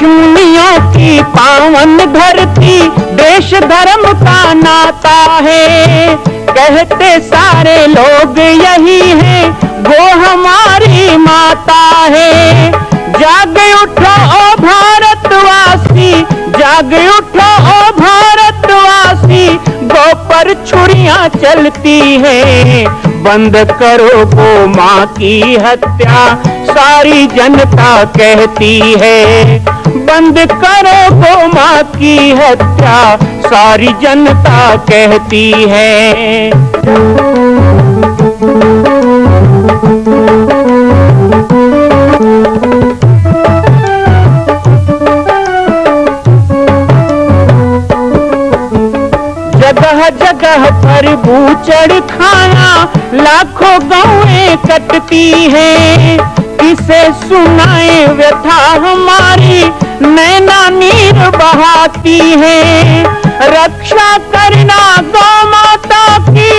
मुनियों की पावन धरती, देश धर्म का नाता है। कहते सारे लोग यही है, वो हमारी माता है। जाग उठो ओ भारतवासी, जाग उठो ओ भारतवासी, गौ पर छुरियां चलती है। बंद करो गौ माँ की हत्या, सारी जनता कहती है। बंद करो गौ माँ की हत्या, सारी जनता कहती है। जगह जगह पर बूचड़ खाना, लाखों गौएं कटती हैं। किसे सुनाए व्यथा हमारी, नैना नीर बहाती है। रक्षा करना गौ माता की,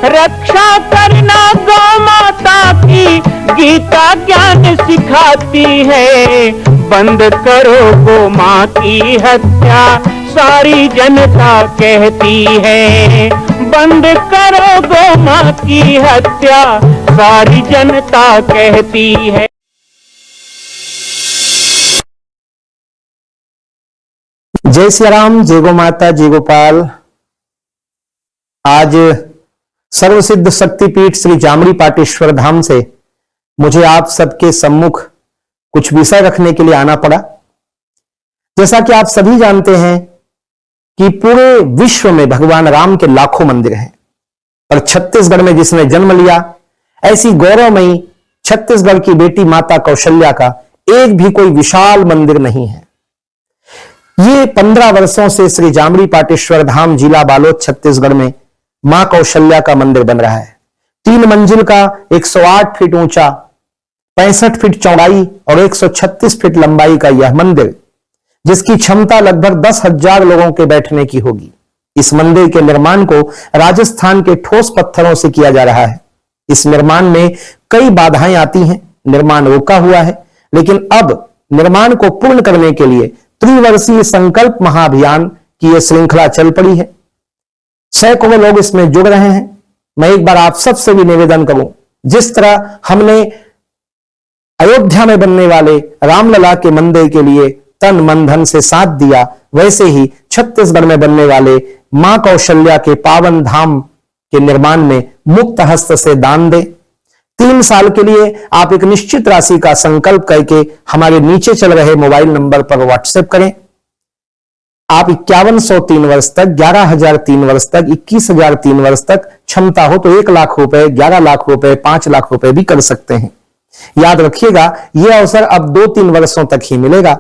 रक्षा करना गौ माता की, गीता ज्ञान सिखाती है। बंद करो गौ माँ की हत्या, सारी जनता कहती है। बंद करो गौ माँ की हत्या, सारी जनता कहती है। जय श्री राम, जय गो माता, जय गोपाल। आज सर्वसिद्ध शक्तिपीठ श्री जामड़ी पाटेश्वर धाम से मुझे आप सबके सम्मुख कुछ विषय रखने के लिए आना पड़ा। जैसा कि आप सभी जानते हैं कि पूरे विश्व में भगवान राम के लाखों मंदिर हैं, और छत्तीसगढ़ में जिसने जन्म लिया, ऐसी गौरवमयी छत्तीसगढ़ की बेटी माता कौशल्या का एक भी कोई विशाल मंदिर नहीं है। ये 15 वर्षों से श्री जामड़ी पाटेश्वर धाम, जिला बालोद, छत्तीसगढ़ में मां कौशल्या का मंदिर बन रहा है। 3 मंजिल का 108 फीट ऊंचा, 65 फीट चौड़ाई और 136 फीट लंबाई का यह मंदिर, जिसकी क्षमता लगभग 10,000 लोगों के बैठने की होगी। इस मंदिर के निर्माण को राजस्थान के ठोस पत्थरों से किया जा रहा है। इस निर्माण में कई बाधाएं आती हैं, निर्माण रुका हुआ है, लेकिन अब निर्माण को पूर्ण करने के लिए त्रिवर्षीय संकल्प महाअभियान की यह श्रृंखला चल पड़ी है। सैकड़ों लोग इसमें जुड़ रहे हैं। मैं एक बार आप सबसे भी निवेदन करूं, जिस तरह हमने अयोध्या में बनने वाले रामलला के मंदिर के लिए तन मन धन से साथ दिया, वैसे ही छत्तीसगढ़ में बनने वाले मां कौशल्या के पावन धाम के निर्माण में मुक्त हस्त से दान दें। 3 साल के लिए आप एक निश्चित राशि का संकल्प करके हमारे नीचे चल रहे मोबाइल नंबर पर व्हाट्सएप करें। आप 5100 3 वर्ष तक, 11,000 3 वर्ष तक, 21,000 3 वर्ष तक, क्षमता हो तो 1 लाख रुपए, 11 लाख रुपए, 5 लाख रुपए भी कर सकते हैं। याद रखिएगा, यह अवसर अब 2-3 वर्षों तक ही मिलेगा,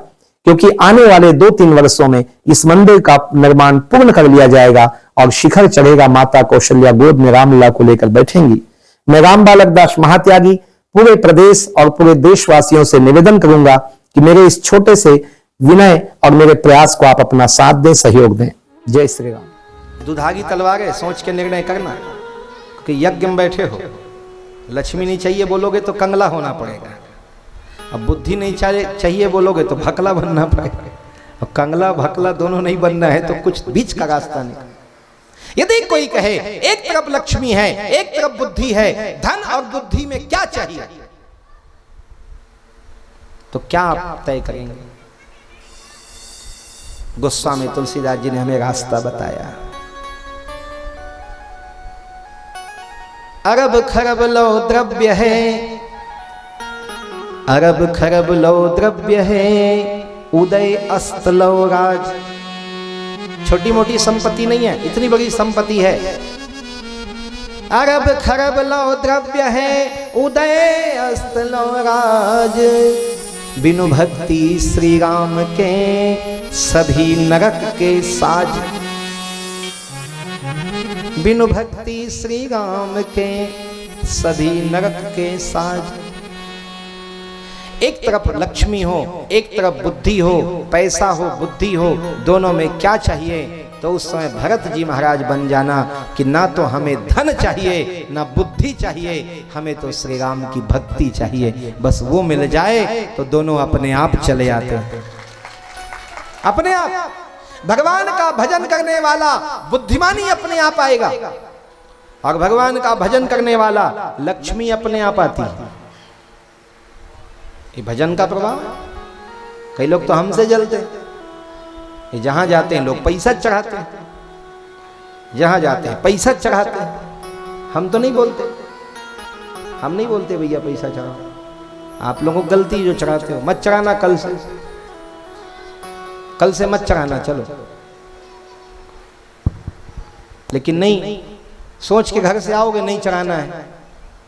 क्योंकि आने वाले 2-3 वर्षों में इस मंदिर का निर्माण पूर्ण कर लिया जाएगा और शिखर चढ़ेगा। माता कौशल्या गोद में रामलला को लेकर बैठेंगी। मैं राम बालक दास महात्यागी पूरे प्रदेश और पूरे देशवासियों से निवेदन करूंगा कि मेरे इस छोटे से विनय और मेरे प्रयास को आप अपना साथ दें, सहयोग दें। जय श्री राम। दुधागी तलवार है, सोच के निर्णय करना, क्योंकि यज्ञ में बैठे हो। लक्ष्मी नहीं चाहिए बोलोगे तो कंगला होना पड़ेगा, अब बुद्धि नहीं चाहिए बोलोगे तो भकला बनना पड़ेगा। और कंगला भकला दोनों नहीं बनना है तो कुछ बीच का रास्ता नहीं। यदि कोई कहे एक तरफ लक्ष्मी है, एक तरफ बुद्धि है, धन और बुद्धि में क्या चाहिए, तो क्या आप तय करेंगे? गोस्वामी तुलसीदास जी ने हमें रास्ता बताया। अरब खरब लो द्रव्य है, अरब खरब लो द्रव्य है, उदय अस्त लो राज। छोटी मोटी संपत्ति नहीं है, इतनी बड़ी संपत्ति है। अरब खरब लो द्रव्य है, उदय अस्त लो राज। बिनु भक्ति श्री राम के सभी नरक के साज। बिनु भक्ति श्री राम के सभी नरक के साज। एक तरफ लक्ष्मी हो, एक तरफ बुद्धि हो, पैसा हो, बुद्धि हो, दोनों में क्या चाहिए? तो उस समय भरत जी महाराज बन जाना कि ना तो हमें धन चाहिए ना बुद्धि चाहिए, हमें तो श्री राम की भक्ति चाहिए, बस वो मिल जाए तो दोनों अपने आप चले आते हैं। अपने आप भगवान का भजन करने वाला बुद्धिमानी अपने आप आएगा, और भगवान का भजन करने वाला लक्ष्मी अपने आप आती है। ये भजन का प्रभाव है। कई लोग तो हमसे जलते हैं, ये जहां जाते हैं लोग पैसा चढ़ाते हैं, जहां जाते हैं पैसा चढ़ाते हैं। हम तो नहीं बोलते, हम नहीं बोलते भैया पैसा चढ़ाओ। आप लोगों को गलती जो चढ़ाते हो, मत चढ़ाना, कल से मत चढ़ाना, चलो। लेकिन नहीं, सोच के घर से आओगे नहीं चढ़ाना है,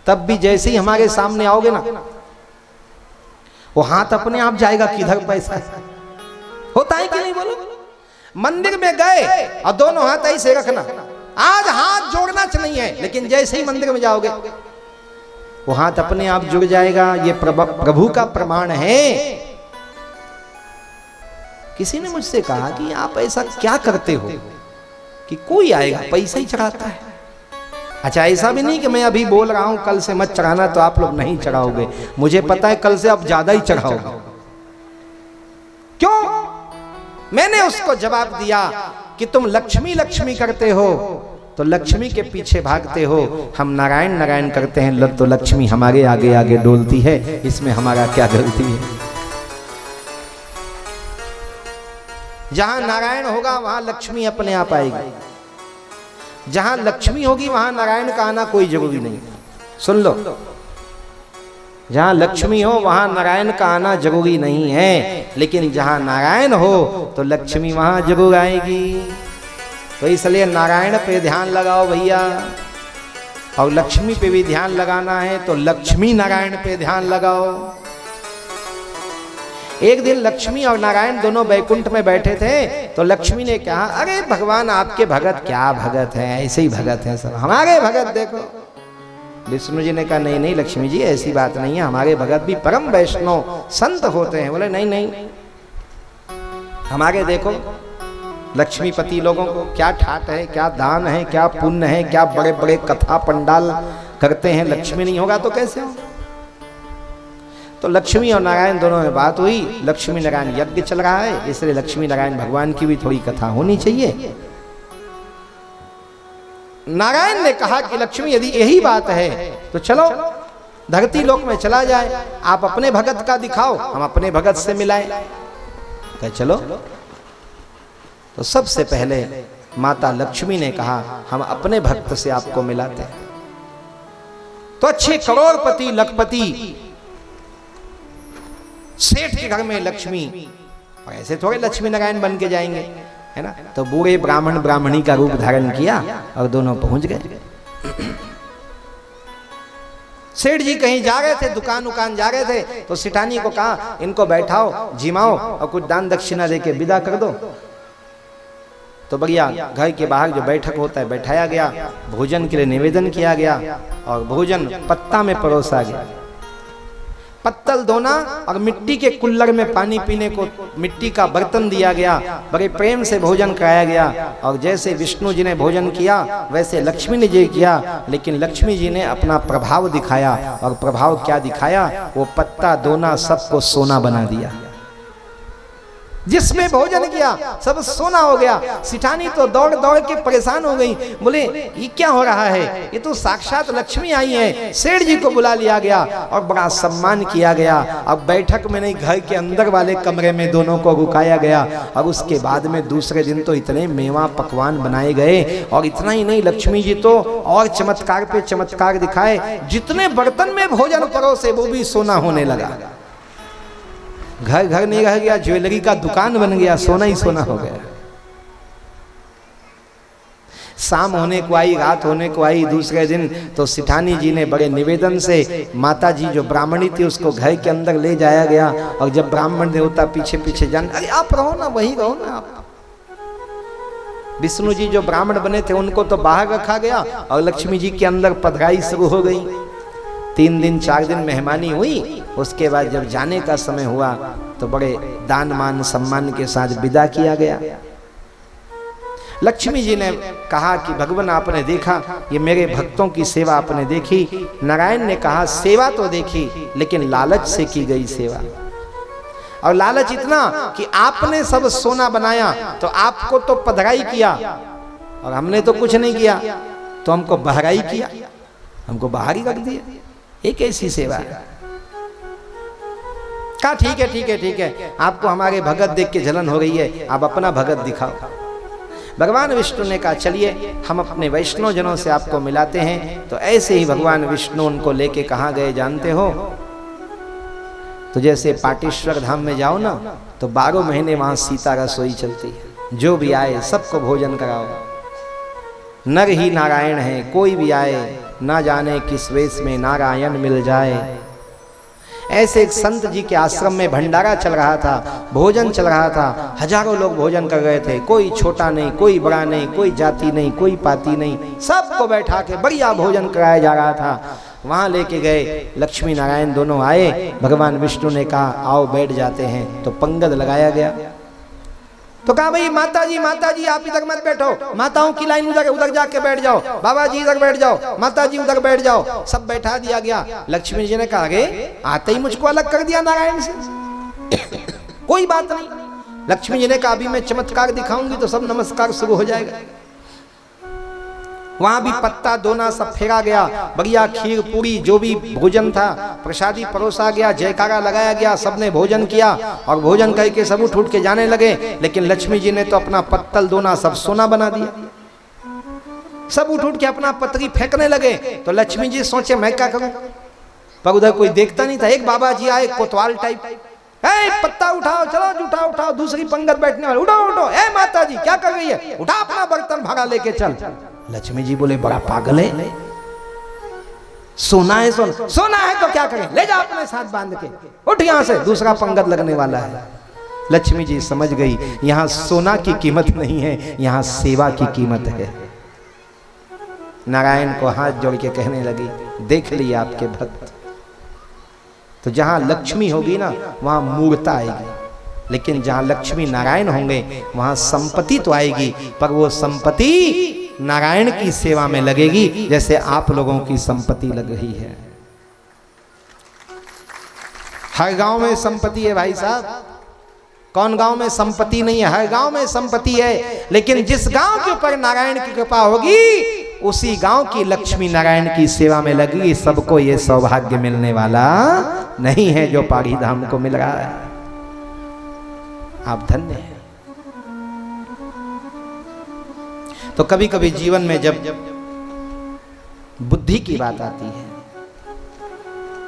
तब भी जैसे ही हमारे सामने आओगे ना, वो हाथ अपने आप जाएगा किधर पैसा है। होता है कि नहीं बोलो? मंदिर में गए और दोनों हाथ ऐसे रखना, आज हाथ जोड़ना नहीं है, लेकिन जैसे ही मंदिर में जाओगे वो हाथ अपने आप जुड़ जाएगा। ये प्रभु का प्रमाण है। किसी ने मुझसे कहा कि आप ऐसा क्या करते हो कि कोई आएगा पैसा ही चढ़ाता है। अच्छा, ऐसा भी नहीं कि मैं अभी बोल रहा हूं कल से मत चढ़ाना तो आप लोग नहीं चढ़ाओगे, मुझे पता है कल से आप ज्यादा ही चढ़ाओगे। क्यों? मैंने उसको जवाब दिया कि तुम लक्ष्मी लक्ष्मी करते हो तो लक्ष्मी के पीछे भागते हो, हम नारायण नारायण करते हैं तो लक्ष्मी हमारे आगे आगे डोलती है, इसमें हमारा क्या गलती है? जहां नारायण होगा वहां लक्ष्मी अपने आप आएगी, जहां लक्ष्मी होगी वहां नारायण का आना कोई जरूरी नहीं। सुन लो, जहां लक्ष्मी हो वहां नारायण का आना जरूरी नहीं है, लेकिन जहां नारायण हो तो लक्ष्मी वहां जरूर आएगी। तो इसलिए नारायण पे ध्यान लगाओ भैया, और लक्ष्मी पे भी ध्यान लगाना है तो लक्ष्मी नारायण पे ध्यान लगाओ। एक दिन लक्ष्मी और नारायण दोनों बैकुंठ में बैठे थे, तो लक्ष्मी ने कहा, अरे भगवान आपके भगत क्या भगत है, ऐसे ही भगत है सब, हमारे भगत देखो। विष्णु जी ने कहा, नहीं नहीं लक्ष्मी जी ऐसी बात नहीं है, हमारे भगत भी परम वैष्णव संत होते हैं। बोले नहीं नहीं, हमारे देखो लक्ष्मीपति लोगों को क्या ठाट है, क्या दान है, क्या पुण्य है, क्या बड़े बड़े कथा पंडाल करते हैं, लक्ष्मी नहीं होगा तो कैसे हो? तो लक्ष्मी और नारायण दोनों में बात हुई, लक्ष्मी नारायण यज्ञ चल रहा है, इसलिए लक्ष्मी नारायण भगवान की भी थोड़ी कथा होनी चाहिए। नारायण ने कहा कि लक्ष्मी यदि यही बात है तो चलो धरती लोक में चला जाए, आप अपने भगत का दिखाओ, हम अपने भगत से मिलाएं। कहे चलो। तो सबसे पहले माता लक्ष्मी ने कहा, हम अपने भक्त से आपको मिलाते हैं। तो अच्छे करोड़पति लखपति सेठ के घर में लक्ष्मी, और ऐसे थोड़े लक्ष्मी नारायण बन के जाएंगे, है ना? तो बूढ़े ब्राह्मण ब्राह्मणी का रूप धारण किया और दोनों पहुंच गए। सेठ जी कहीं जा रहे थे, दुकान जा रहे थे, तो सिठानी को कहा, इनको बैठाओ, जिमाओ और कुछ दान दक्षिणा देके विदा कर दो। तो बढ़िया घर के बाहर जो बैठक होता है बैठाया गया, भोजन के लिए निवेदन किया गया और भोजन पत्ता में परोसा गया। पत्तल धोना और मिट्टी के कुल्लड़ में पानी पीने को मिट्टी का बर्तन दिया गया, बड़े प्रेम से भोजन कराया गया। और जैसे विष्णु जी ने भोजन किया वैसे लक्ष्मी जी किया, लेकिन लक्ष्मी जी ने अपना प्रभाव दिखाया, और प्रभाव क्या दिखाया? वो पत्ता दोना सबको सोना बना दिया। जिसमें भोजन किया सब सोना हो गया। सिठानी तो दौड़ दौड़ के परेशान हो गई, बोले ये क्या हो रहा है? ये तो साक्षात लक्ष्मी आई है। सेठ जी को बुला लिया गया और बड़ा सम्मान किया गया। अब बैठक में नहीं, घर के अंदर वाले कमरे में दोनों को रुकाया गया। और उसके बाद में दूसरे दिन तो इतने मेवा पकवान बनाए गए, और इतना ही नहीं, लक्ष्मी जी तो और चमत्कार पे चमत्कार दिखाए। जितने बर्तन में भोजन परोसे वो भी सोना होने लगा। घर घर नहीं रह गया, ज्वेलरी का दुकान बन गया, सोना ही सोना हो गया। शाम होने को आई, रात होने को आई, दूसरे दिन तो सिठानी जी ने बड़े निवेदन से माता जी जो ब्राह्मणी थी उसको घर के अंदर ले जाया गया। और जब ब्राह्मण देवता पीछे पीछे जान, अरे आप रहो ना, वही रहो ना आप। विष्णु जी जो ब्राह्मण बने थे उनको तो बाहर रखा गया और लक्ष्मी जी के अंदर पधराई शुरू हो गई। 3 दिन 4 दिन मेहमानी हुई। उसके बाद जब जाने का समय हुआ तो बड़े दान मान सम्मान के साथ विदा किया गया। लक्ष्मी जी ने कहा कि भगवान आपने देखा, ये मेरे भक्तों की सेवा आपने देखी। नारायण ने कहा सेवा तो देखी, लेकिन लालच से की गई सेवा। और लालच इतना कि आपने सब सोना बनाया, तो आपको तो पधराई किया और हमने तो कुछ नहीं किया, तो हमको बहराई किया, हमको बाहर ही रख दिया। एक ऐसी सेवा है। कहा ठीक है ठीक है ठीक है, आपको हमारे भगत देख के जलन हो रही है, आप अपना भगत दिखाओ। भगवान विष्णु ने कहा चलिए हम अपने वैष्णव जनों से आपको मिलाते हैं। तो ऐसे ही भगवान विष्णु उनको लेके कहाँ गए जानते हो? तो जैसे पाटेश्वर धाम में जाओ ना, तो 12 महीने वहां सीता रसोई चलती है। जो भी आए सबको भोजन कराओ। नर ही नारायण है, कोई भी आए ना जाने किस वेश में नारायण मिल जाए। ऐसे एक संत जी के आश्रम में भंडारा चल रहा था, भोजन चल रहा था, हजारों लोग भोजन कर रहे थे। कोई छोटा नहीं, कोई बड़ा नहीं, कोई जाति नहीं, कोई पाति नहीं, सबको बैठा के बढ़िया भोजन कराया जा रहा था। वहां लेके गए, लक्ष्मी नारायण दोनों आए। भगवान विष्णु ने कहा आओ बैठ जाते हैं। तो पंगत लगाया गया। तो कहा भाई माता जी आप इधर मत बैठो, माताओं की लाइन उधर जाके बैठ जाओ, बाबा जी इधर बैठ जाओ, माता जी उधर बैठ जाओ। सब बैठा दिया गया। लक्ष्मी जी ने कहा अरे आते ही मुझको अलग कर दिया नारायण से। कोई बात नहीं। लक्ष्मी जी ने कहा अभी मैं चमत्कार दिखाऊंगी तो सब नमस्कार शुरू हो जाएगा। वहां भी पत्ता दोना सब फेरा गया, बढ़िया खीर पूरी जो भी भोजन था प्रसादी परोसा गया, जयकारा लगाया गया, सबने भोजन किया और भोजन करके सब उठ के जाने लगे। लेकिन लक्ष्मी जी ने तो अपना पत्तल दोना सब सोना बना दिया। सब उठ के अपना पतरी फेंकने लगे। तो लक्ष्मी जी सोचे मैं क्या करूं, पर उधर कोई देखता नहीं था। एक बाबा जी आए कोतवाल टाइप, पत्ता उठाओ, चलो जूठा उठाओ, दूसरी पंगत बैठने वाले उठो, माता जी क्या कर रही है, उठा अपना बर्तन भागा लेके चल। लक्ष्मी जी बोले बड़ा पागल है, सोना है, सोना है तो क्या करें, ले जा अपने साथ बांध के, उठ यहां से, दूसरा पंगत लगने वाला है। लक्ष्मी जी समझ गई यहां सोना की कीमत नहीं है, यहां सेवा की कीमत है। नारायण को हाथ जोड़ के कहने लगी देख लिए आपके भक्त। तो जहां लक्ष्मी होगी ना वहां मूर्ता आएगी, लेकिन जहां लक्ष्मी नारायण होंगे वहां संपत्ति तो आएगी, पर वो संपत्ति नारायण की सेवा में लगेगी, जैसे आप लोगों की संपत्ति लग रही है। हर गांव में संपत्ति है भाई साहब, कौन गांव में संपत्ति नहीं है? हर गांव में संपत्ति है, लेकिन जिस गांव के ऊपर नारायण की कृपा होगी उसी गांव की लक्ष्मी नारायण की सेवा में लगी। सबको ये सौभाग्य मिलने वाला नहीं है जो पाड़ी धाम को मिल रहा है। आप धन्य हैं। तो कभी कभी जीवन में जब बुद्धि की बात आती है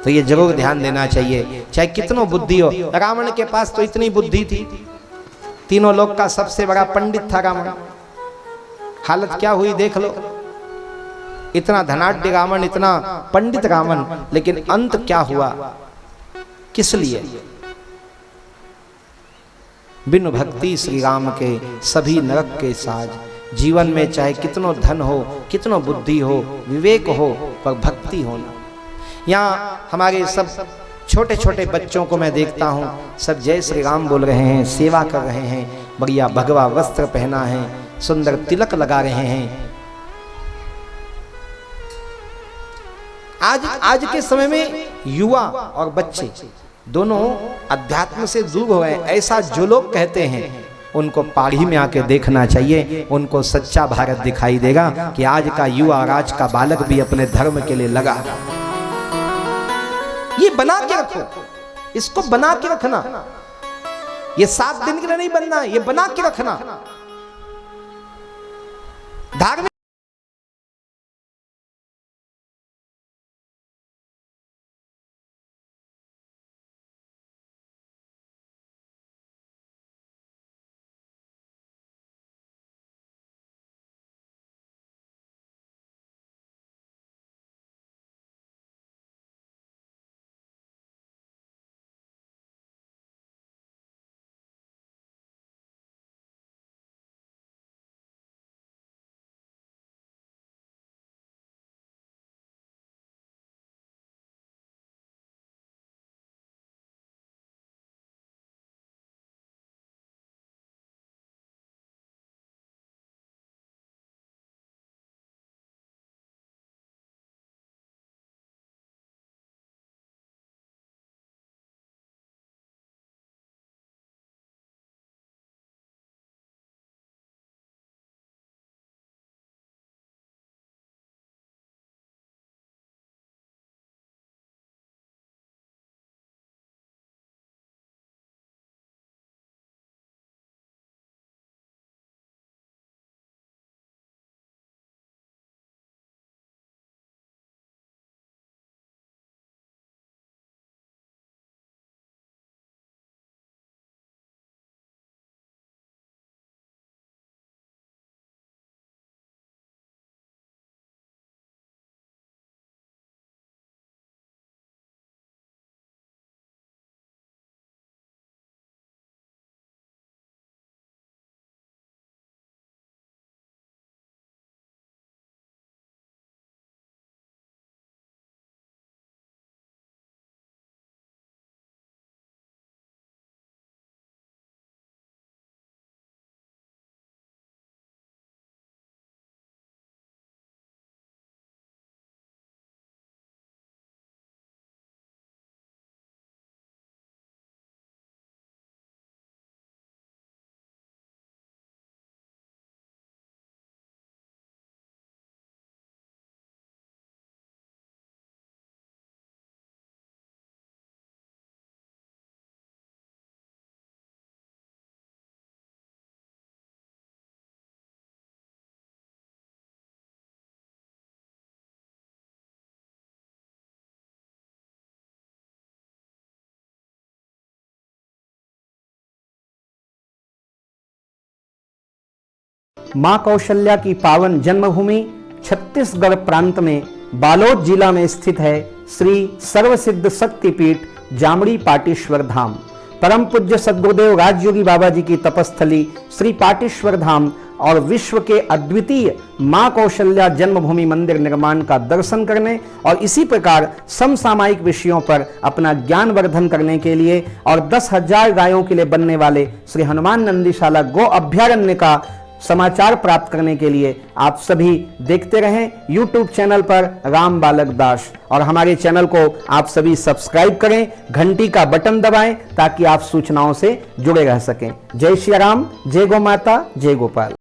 तो ये जरूर ध्यान देना चाहिए, चाहे कितनो बुद्धि हो। रावण के पास तो इतनी बुद्धि थी, तीनों लोक का सबसे बड़ा पंडित था रावण। हालत क्या हुई देख लो, इतना धनाढ्य रावण, इतना पंडित रावण, लेकिन अंत क्या हुआ? किस लिए? बिन भक्ति श्री राम के सभी नरक के साज। जीवन में चाहे कितनो धन हो, कितनो बुद्धि हो, विवेक हो, पर भक्ति होना। यहाँ हमारे सब छोटे छोटे बच्चों को मैं देखता हूँ, सब जय श्री राम बोल रहे हैं, सेवा कर रहे हैं, बढ़िया भगवा वस्त्र पहना है, सुंदर तिलक लगा रहे हैं। आज के समय में युवा और बच्चे दोनों अध्यात्म से दूर हो गए, ऐसा जो लोग कहते हैं उनको पाढ़ी में आके देखना चाहिए। उनको सच्चा भारत दिखाई देगा कि आज का युवा और आज का बालक भी अपने धर्म के लिए लगा। ये बना के रखो, इसको बना के रखना। ये 7 दिन के लिए नहीं बनना, ये बना के रखना। धार्मिक मां कौशल्या की पावन जन्मभूमि छत्तीसगढ़ प्रांत में बालोद जिला में स्थित है श्री सर्वसिद्ध शक्तिपीठ जामड़ी पाटेश्वर धाम। परम पूज्य सद्गुरुदेव राजयोगी बाबा जी की तपस्थली श्री पाटेश्वर धाम और विश्व के अद्वितीय मां कौशल्या जन्मभूमि मंदिर निर्माण का दर्शन करने और इसी प्रकार समसामयिक विषयों पर अपना ज्ञान वर्धन करने के लिए और 10,000 गायों के लिए बनने वाले श्री हनुमान नंदीशाला गो अभ्यारण्य का समाचार प्राप्त करने के लिए आप सभी देखते रहें YouTube चैनल पर राम बालक दास, और हमारे चैनल को आप सभी सब्सक्राइब करें, घंटी का बटन दबाएं ताकि आप सूचनाओं से जुड़े रह सकें। जय श्री राम, जय गौ माता, जय गोपाल।